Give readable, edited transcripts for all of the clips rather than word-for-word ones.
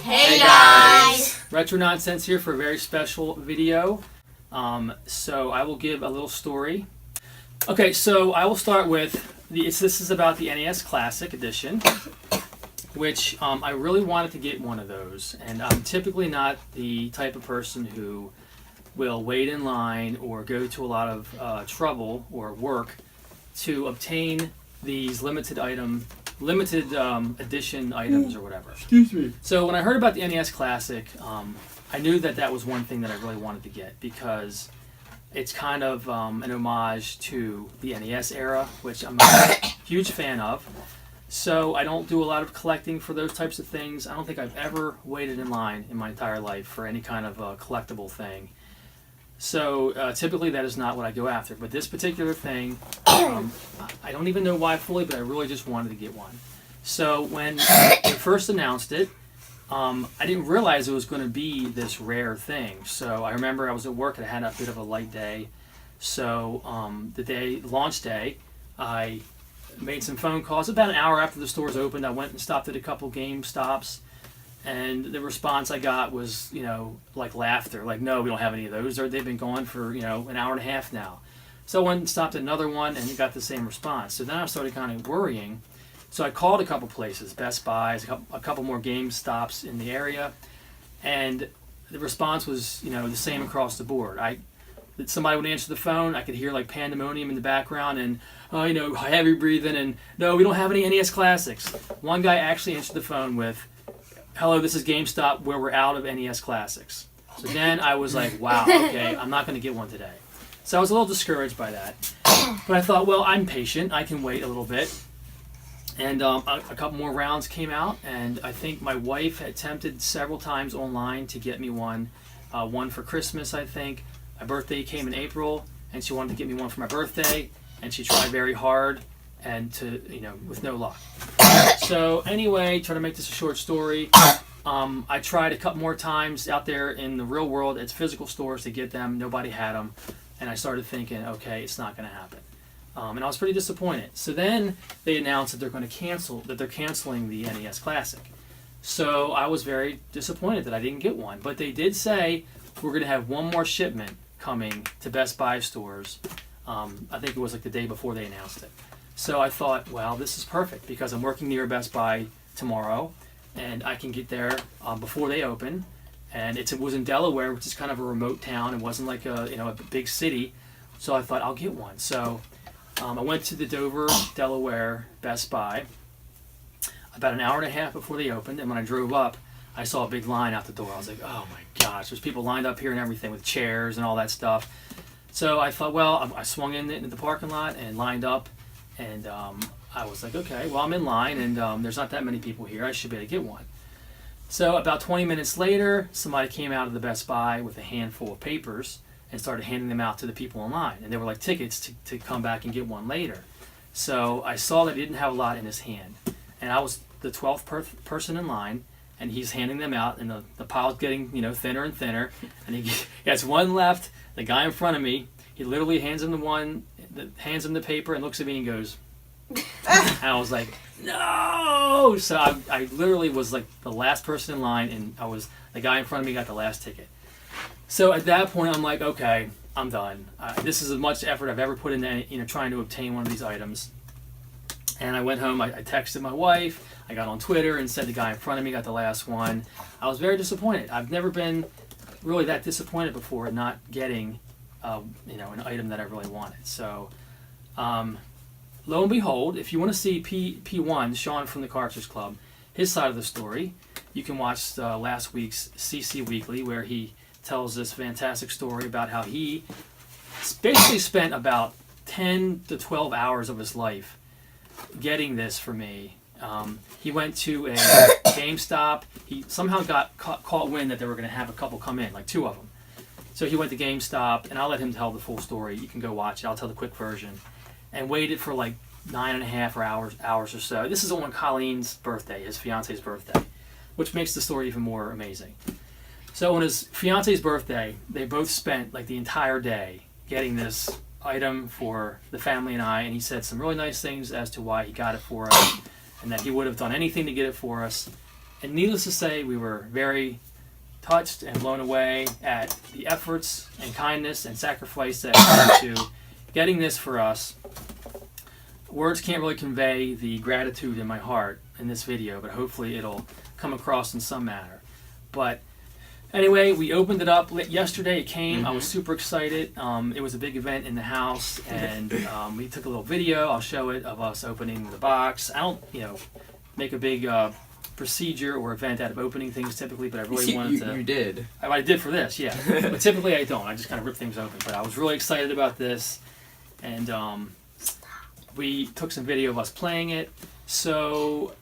Hey guys! Retro Nonsense here for a very special video. So I will give a little story. Okay, so I will start with, this is about the NES Classic Edition, which I really wanted to get one of those. And I'm typically not the type of person who will wait in line or go to a lot of trouble or work to obtain these limited edition items or whatever. Excuse me. So when I heard about the NES Classic, I knew that was one thing that I really wanted to get because it's kind of an homage to the NES era, which I'm a huge fan of. So I don't do a lot of collecting for those types of things. I don't think I've ever waited in line in my entire life for any kind of collectible thing. So typically that is not what I go after. But this particular thing, I don't even know why fully, but I really just wanted to get one. So when they first announced it, I didn't realize it was going to be this rare thing. So I remember I was at work and I had a bit of a light day. So the launch day, I made some phone calls. About an hour after the stores opened, I went and stopped at a couple GameStops. And the response I got was, like laughter. Like, no, we don't have any of those. They've been gone for, an hour and a half now. So I went and stopped at another one and got the same response. So then I started kind of worrying. So I called a couple places, Best Buys, a couple more GameStops in the area. And the response was, the same across the board. Somebody would answer the phone. I could hear like pandemonium in the background and, heavy breathing. And no, we don't have any NES Classics. One guy actually answered the phone with, hello, this is GameStop where we're out of NES Classics. So then I was like, wow, okay, I'm not going to get one today. So I was a little discouraged by that. But I thought, well, I'm patient. I can wait a little bit. And a couple more rounds came out, and I think my wife had attempted several times online to get me one. One for Christmas, I think. My birthday came in April, and she wanted to get me one for my birthday, and she tried very hard, and with no luck. So anyway, try to make this a short story. I tried a couple more times out there in the real world at physical stores to get them. Nobody had them, and I started thinking, okay, it's not going to happen. And I was pretty disappointed. So then they announced that they're canceling the NES Classic. So I was very disappointed that I didn't get one. But they did say we're going to have one more shipment coming to Best Buy stores. I think it was like the day before they announced it. So I thought, well, this is perfect because I'm working near Best Buy tomorrow, and I can get there before they open. And it was in Delaware, which is kind of a remote town. It wasn't like a big city. So I thought I'll get one. So I went to the Dover, Delaware Best Buy about an hour and a half before they opened, and when I drove up, I saw a big line out the door. I was like, oh my gosh, there's people lined up here and everything with chairs and all that stuff. So I thought, well, I swung into the parking lot and lined up, and I was like, okay, well, I'm in line, and there's not that many people here. I should be able to get one. So about 20 minutes later, somebody came out of the Best Buy with a handful of papers and started handing them out to the people in line. And they were like tickets to come back and get one later. So I saw that he didn't have a lot in his hand. And I was the 12th person in line, and he's handing them out, and the pile's getting thinner and thinner. And he has one left, the guy in front of me, he literally hands him the paper and looks at me and goes, and I was like, no! So I literally was like the last person in line, and the guy in front of me got the last ticket. So at that point, I'm like, okay, I'm done. This is as much effort I've ever put into trying to obtain one of these items. And I went home. I texted my wife. I got on Twitter and said the guy in front of me got the last one. I was very disappointed. I've never been really that disappointed before at not getting an item that I really wanted. So lo and behold, if you want to see P1, Sean from the Cartridge Club, his side of the story, you can watch last week's CC Weekly, where he tells this fantastic story about how he basically spent about 10 to 12 hours of his life getting this for me. He went to a GameStop. He somehow got caught wind that they were going to have a couple come in, like 2 of them. So he went to GameStop, and I'll let him tell the full story. You can go watch it. I'll tell the quick version. And waited for like 9.5 hours or so. This is on Colleen's birthday, his fiance's birthday, which makes the story even more amazing. So on his fiance's birthday, they both spent like the entire day getting this item for the family and I, and he said some really nice things as to why he got it for us, and that he would have done anything to get it for us. And needless to say, we were very touched and blown away at the efforts and kindness and sacrifice that went into getting this for us. Words can't really convey the gratitude in my heart in this video, but hopefully it'll come across in some manner. But anyway, we opened it up yesterday. It came. I was super excited. It was a big event in the house, and we took a little video. I'll show it of us opening the box. I don't, make a big procedure or event out of opening things typically, but I really wanted to. You did. I did for this, yeah. But typically I don't. I just kind of rip things open. But I was really excited about this, and we took some video of us playing it. So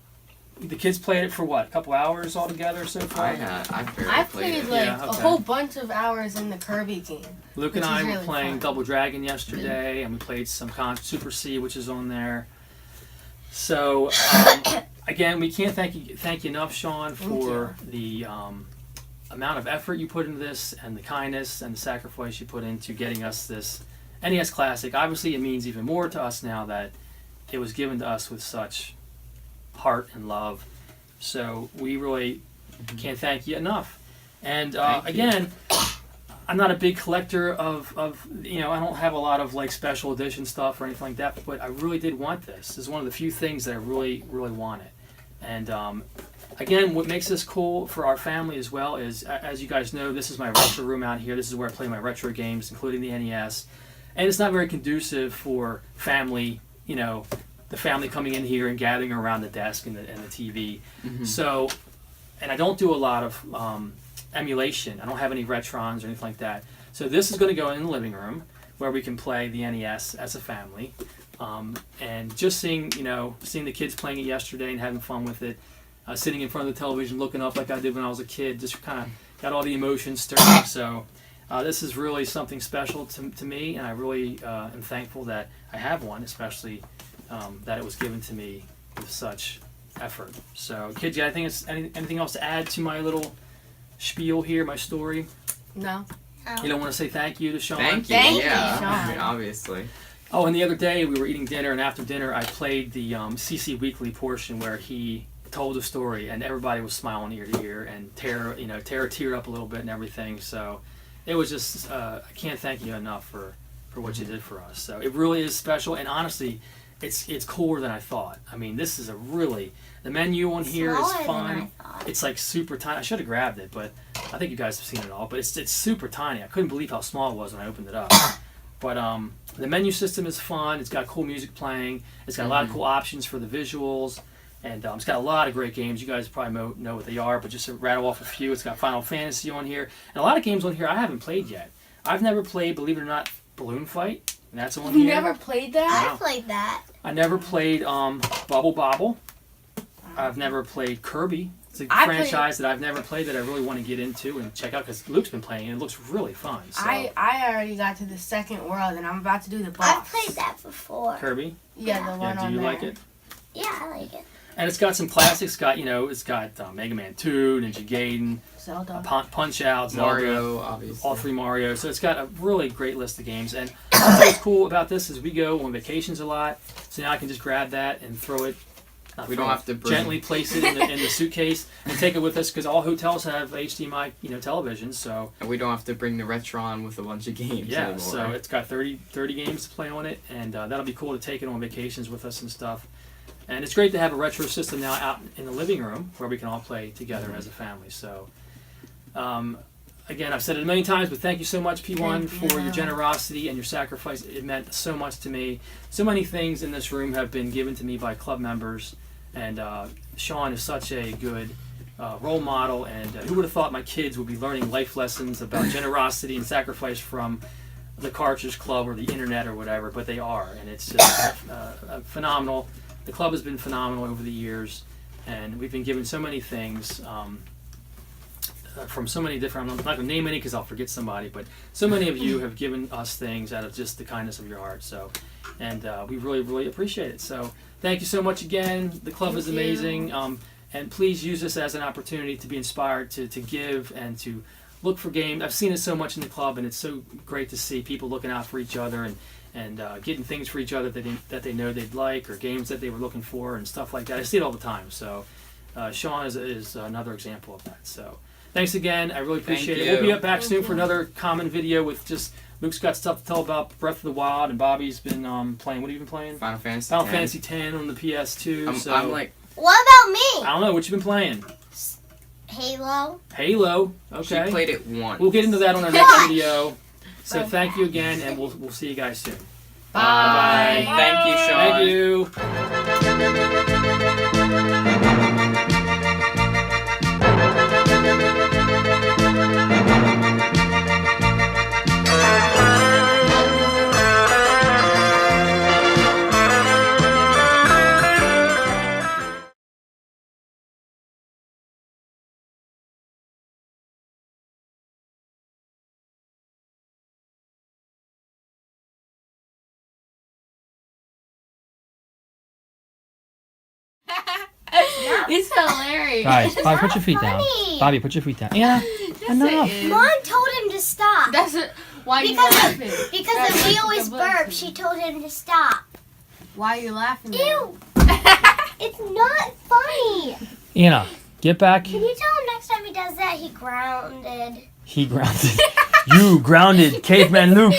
the kids played it for what? A couple hours altogether so far? I played like a whole bunch of hours in the Kirby game. Luke and I were playing Double Dragon yesterday, and we played some Super C, which is on there. So again, we can't thank you enough, Sean, for the amount of effort you put into this, and the kindness and the sacrifice you put into getting us this NES Classic. Obviously, it means even more to us now that it was given to us with such heart and love. So we really can't thank you enough. And again, I'm not a big collector of I don't have a lot of like special edition stuff or anything like that, but I really did want this. This is one of the few things that I really, really wanted. And again, what makes this cool for our family as well is, as you guys know, this is my retro room out here. This is where I play my retro games, including the NES. And it's not very conducive for family, the family coming in here and gathering around the desk and the TV. So, and I don't do a lot of emulation. I don't have any Retrons or anything like that. So this is going to go in the living room where we can play the NES as a family. And just seeing the kids playing it yesterday and having fun with it, sitting in front of the television looking up like I did when I was a kid, just kind of got all the emotions stirring. So this is really something special to me, and I really am thankful that I have one, especially that it was given to me with such effort. So, kids, I think it's anything else to add to my little spiel here, my story? No. You don't want to say thank you to Sean? Thank you, Sean. I mean, obviously. Oh, and the other day we were eating dinner, and after dinner I played the CC Weekly portion where he told a story, and everybody was smiling ear to ear, and Tara teared up a little bit and everything. So it was just I can't thank you enough for what you did for us. So it really is special, and honestly, it's cooler than I thought. I mean, this is the menu on here is fun. It's like super tiny. I should have grabbed it, but I think you guys have seen it all. But it's super tiny. I couldn't believe how small it was when I opened it up. But the menu system is fun. It's got cool music playing. It's got a lot of cool options for the visuals. And it's got a lot of great games. You guys probably know what they are, but just to rattle off a few, it's got Final Fantasy on here. And a lot of games on here I haven't played yet. I've never played, believe it or not, Balloon Fight. And that's on here. You never played that? I played that. I never played Bubble Bobble. I've never played Kirby. It's a franchise that I've never played that I really want to get into and check out because Luke's been playing it. It looks really fun. So. I already got to the second world and I'm about to do the boss. I've played that before. Kirby? Yeah, the one on do you there. like it? Yeah, I like it. And it's got some classics. It's got Mega Man 2, Ninja Gaiden, Zelda, Punch Out, Zelda, Mario, obviously. all three Mario. So it's got a really great list of games. And what's cool about this is we go on vacations a lot, so now I can just grab that and throw it. We don't have to gently place it in the suitcase and take it with us because all hotels have HDMI televisions. So and we don't have to bring the Retron with a bunch of games anymore. So it's got 30 games to play on it, and that'll be cool to take it on vacations with us and stuff. And it's great to have a retro system now out in the living room where we can all play together as a family. So, again, I've said it a million times, but thank you so much, P1, for your generosity and your sacrifice. It meant so much to me. So many things in this room have been given to me by club members, and Sean is such a good role model. And who would have thought my kids would be learning life lessons about generosity and sacrifice from the Cartridge Club or the internet or whatever, but they are, and it's just phenomenal. The club has been phenomenal over the years, and we've been given so many things from so many different, I'm not going to name any because I'll forget somebody, but so many of you have given us things out of just the kindness of your heart. So, and we really, really appreciate it. So thank you so much again. The club is amazing. And please use this as an opportunity to be inspired to give and to look for games. I've seen it so much in the club, and it's so great to see people looking out for each other and getting things for each other that they know they'd like, or games that they were looking for and stuff like that. I see it all the time. So Sean is another example of that. So thanks again. I really appreciate Thank it. We'll be you. up back soon for another common video with just Luke's got stuff to tell about Breath of the Wild, and Bobby's been playing. What have you been playing? Final Fantasy Final 10. Fantasy 10 on the PS2. I'm like, What about me? I don't know what you've been playing. Halo. Halo. Okay. she played it once. We'll get into that on our next video. So thank you again, and we'll see you guys soon. Bye. Bye. Thank you, Sean. Thank you. It's hilarious. Guys, Bobby, put your feet down. Funny. Bobby, put your feet down. Anna, enough. Mom told him to stop. That's it. Why are you Because laughing? Because That's if we like always the burp, blessing. she told him to stop. Why are you laughing? Ew. It's not funny. Anna, get back. Can you tell him next time he does that, he grounded? He grounded. You grounded, caveman Luke.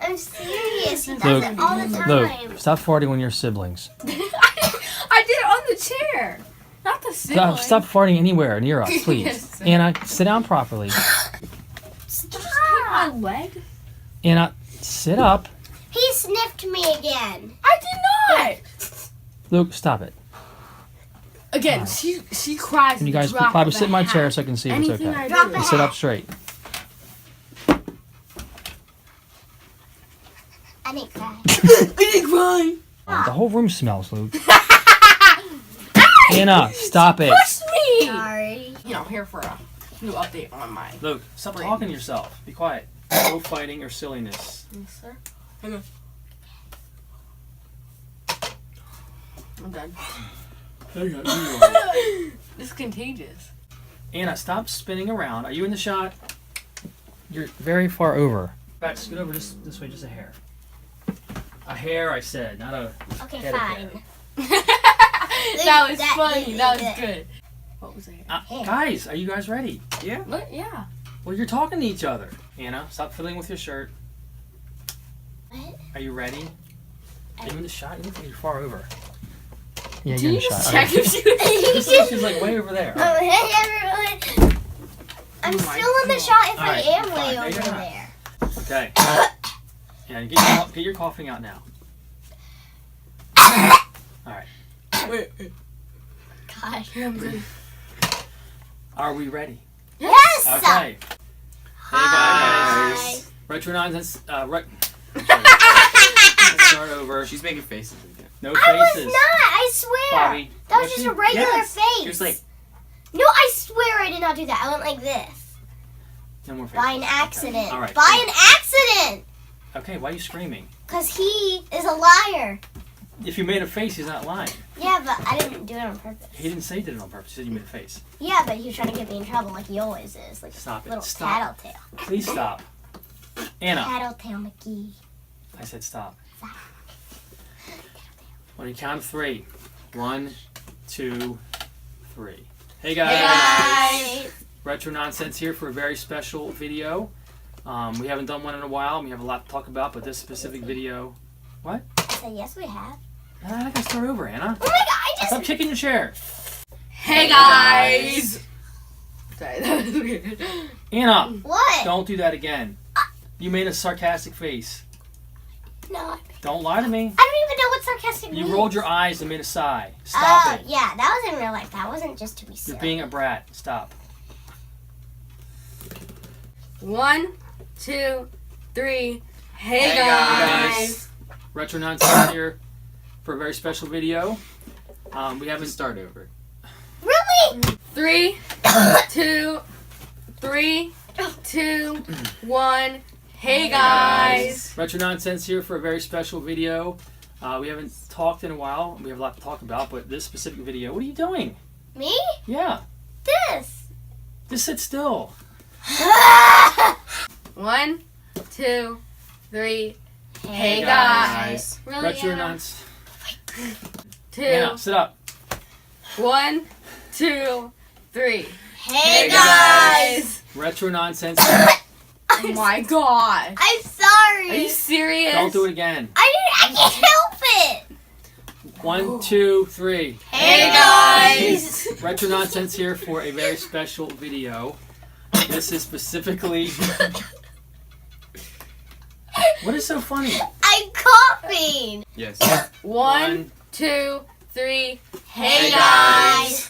I'm serious. He does Luke, it all the time. Luke, stop farting on your siblings. I did it on the chair, not the ceiling. Stop farting anywhere near us, please. Yes. Anna, sit down properly. Stop. My leg? Anna, sit up. He sniffed me again. I did not. Luke, stop it. Again, she cries. Can you guys, at the drop Bobby, of sit in a my hat. chair so I can see if it's Anything okay. I Drop do. a And sit up straight. I didn't cry. I didn't cry. The whole room smells, Luke. Anna, stop it. Push me. Sorry. You know, here for a new update on my. Luke, stop talking to yourself. Be quiet. No fighting or silliness. Yes, sir. Hang on. I'm done. This is contagious. Anna, stop spinning around. Are you in the shot? You're very far over. Back, scoot over just this way, just a hair. A hair, I said, not a... Okay, Get it, fine. That was funny. That is was good. What was it? Guys, are you guys ready? Yeah. What? Yeah. Well, you're talking to each other. Anna, stop fiddling with your shirt. What? Are you ready? Are you in the shot? You look like you're far over. Yeah, Do you're in you the just shot. check if she She's like way over there. Oh, hey everyone. I'm Oh my still in the shot if Alright, I am you're way fine. No, over you're not. there. Okay. Yeah, get your coughing out now. Alright. Wait. God. Are we ready? Yes! Okay. Hi. guys. Retro Nonsense. Let's start over. She's making faces again. No I was faces. not, I swear. Bobby. That was Was just she? a regular Yes. face. She was like, No, I swear I did not do that. I went like this. No more faces. By an accident. All right. By an accident! Okay, why are you screaming? Because he is a liar. If you made a face, he's not lying. Yeah, but I didn't do it on purpose. He didn't say he did it on purpose. He said you made a face. Yeah, but he was trying to get me in trouble like he always is. Like Stop a it. little Stop. tattletale. Please stop. Anna, Tattletale McGee. I said stop. On your count of 3. 1, 2, 3. Hey guys. Hey guys! Retro Nonsense here for a very special video. We haven't done one in a while. We have a lot to talk about, but this specific video... What? I said, yes, we have. I can start over, Anna. Oh my god, I Stop just... kicking your chair. Hey guys. Sorry, that was weird. Anna, What? don't do that again. You made a sarcastic face. No, I Don't lie to me. don't even know what sarcastic means. You rolled your eyes and made a sigh. Stop it. Yeah, that was in real life. That wasn't just to be You're silly. being a brat. Stop. 1, 2, 3. Hey, Hey, guys. Retro Nonsense here for a very special video. We haven't... start over. Really? 3, 2, 3, 2, 1. Hey guys. Retro Nonsense here for a very special video. We haven't talked in a while. We have a lot to talk about, but this specific video... What are you doing? Me? Yeah. This. Just sit still. 1, 2, 3. Hey Hey, guys. guys. Really? Retro Anna? Nonsense. 2. Anna, sit up. 1, 2, 3. Hey guys! Retro nonsense. Oh my god. I'm sorry. Are you serious? Don't do it again. I can't help it. 1, 2, 3. Hey guys! Retro nonsense here for a very special video. This is specifically. What is so funny? I'm coughing. Yes. 1, 2, 3. Hey guys!